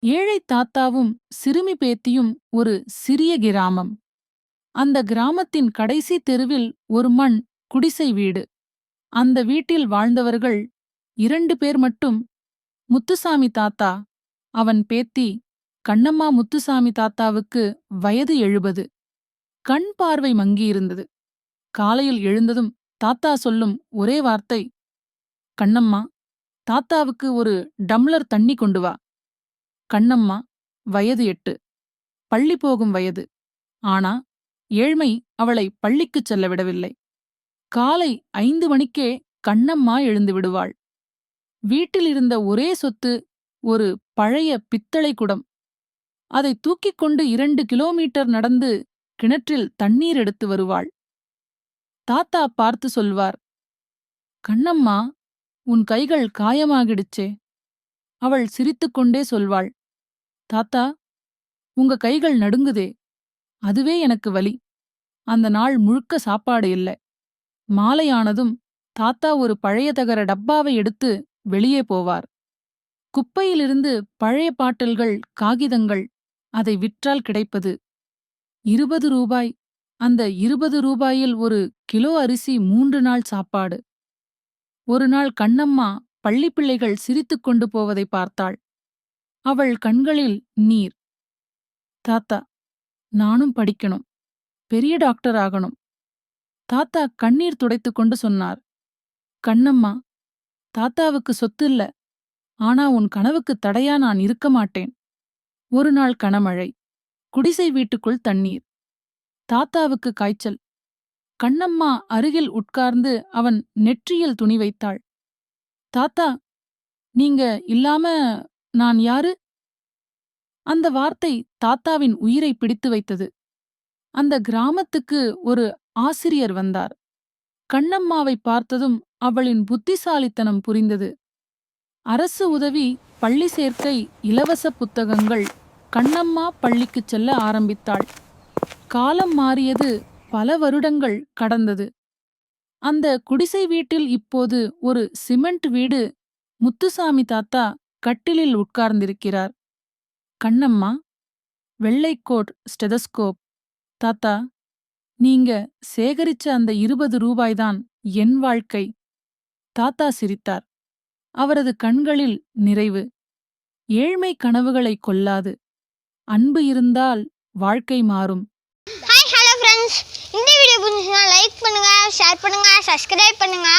ஏழை தாத்தாவும் சிறுமி பேத்தியும் ஒரு சிறிய கிராமம். அந்த கிராமத்தின் கடைசி தெருவில் ஒரு மண் குடிசை வீடு. அந்த வீட்டில் வாழ்ந்தவர்கள் 2 பேர் மட்டும். முத்துசாமி தாத்தா, அவன் பேத்தி கண்ணம்மா. முத்துசாமி தாத்தாவுக்கு வயது 70. கண் பார்வை மங்கியிருந்தது. காலையில் எழுந்ததும் தாத்தா சொல்லும் ஒரே வார்த்தை, கண்ணம்மா, தாத்தாவுக்கு ஒரு டம்ளர் தண்ணி கொண்டு வா. கண்ணம்மா வயது 8, பள்ளி போகும் வயது. ஆனா ஏழ்மை அவளை பள்ளிக்குச் செல்ல விடவில்லை. காலை 5 மணிக்கே கண்ணம்மா எழுந்து விடுவாள். வீட்டில் இருந்த ஒரே சொத்து ஒரு பழைய பித்தளை குடம். அதை தூக்கிக் கொண்டு 2 கிலோமீட்டர் நடந்து கிணற்றில் தண்ணீர் எடுத்து வருவாள். தாத்தா பார்த்து சொல்வார், கண்ணம்மா, உன் கைகள் காயமாகிடுச்சே. அவள் சிரித்துக்கொண்டே சொல்வாள், தாத்தா, உங்க கைகள் நடுங்குதே. அதுவே எனக்கு வலி. அந்த நாள் முழுக்க சாப்பாடு இல்ல. மாலையானதும் தாத்தா ஒரு பழைய தகர டப்பாவை எடுத்து வெளியே போவார். குப்பையிலிருந்து பழைய பாட்டில்கள், காகிதங்கள். அதை விற்றால் கிடைப்பது 20 ரூபாய். அந்த 20 ரூபாயில் ஒரு கிலோ அரிசி 3 நாள் சாப்பாடு. ஒரு நாள் கண்ணம்மா பள்ளிப்பிள்ளைகள் சிரித்துக் கொண்டு போவதை பார்த்தாள். அவள் கண்களில் நீர். தாத்தா, நானும் படிக்கணும், பெரிய டாக்டர் ஆகணும். தாத்தா கண்ணீர் துடைத்துக் கொண்டு சொன்னார், கண்ணம்மா, தாத்தாவுக்கு சொத்து இல்ல. ஆனா உன் கனவுக்கு தடையா நான் இருக்க மாட்டேன். ஒரு நாள் கனமழை. குடிசை வீட்டுக்குள் தண்ணீர். தாத்தாவுக்கு காய்ச்சல். கண்ணம்மா அருகில் உட்கார்ந்து அவன் நெற்றியில் துணி வைத்தாள். தாத்தா, நீங்க இல்லாம நான் யாரு? அந்த வார்த்தை தாத்தாவின் உயிரை பிடித்து வைத்தது. அந்த கிராமத்துக்கு ஒரு ஆசிரியர் வந்தார். கண்ணம்மாவை பார்த்ததும் அவளின் புத்திசாலித்தனம் புரிந்தது. அரசு உதவி, பள்ளி சேர்க்கை, இலவச புத்தகங்கள். கண்ணம்மா பள்ளிக்குச் செல்ல ஆரம்பித்தாள். காலம் மாறியது. பல வருடங்கள் கடந்தது. அந்த குடிசை வீட்டில் இப்போது ஒரு சிமெண்ட் வீடு. முத்துசாமி தாத்தா கட்டிலில் உட்கார்ந்திருக்கிறார். கண்ணம்மா, வெள்ளைக்கோட், ஸ்டெதஸ்கோப். தாத்தா, நீங்க சேகரிச்ச அந்த 20 ரூபாய்தான் என் வாழ்க்கை. தாத்தா சிரித்தார். அவரது கண்களில் நிறைவு. ஏழ்மை கனவுகளை கொல்லாது. அன்பு இருந்தால் வாழ்க்கை மாறும். Hi, hello friends. இந்த வீடியோ பிடிச்சிருந்தா லைக் பண்ணுங்க, ஷேர் பண்ணுங்க, சப்ஸ்கிரைப் பண்ணுங்க.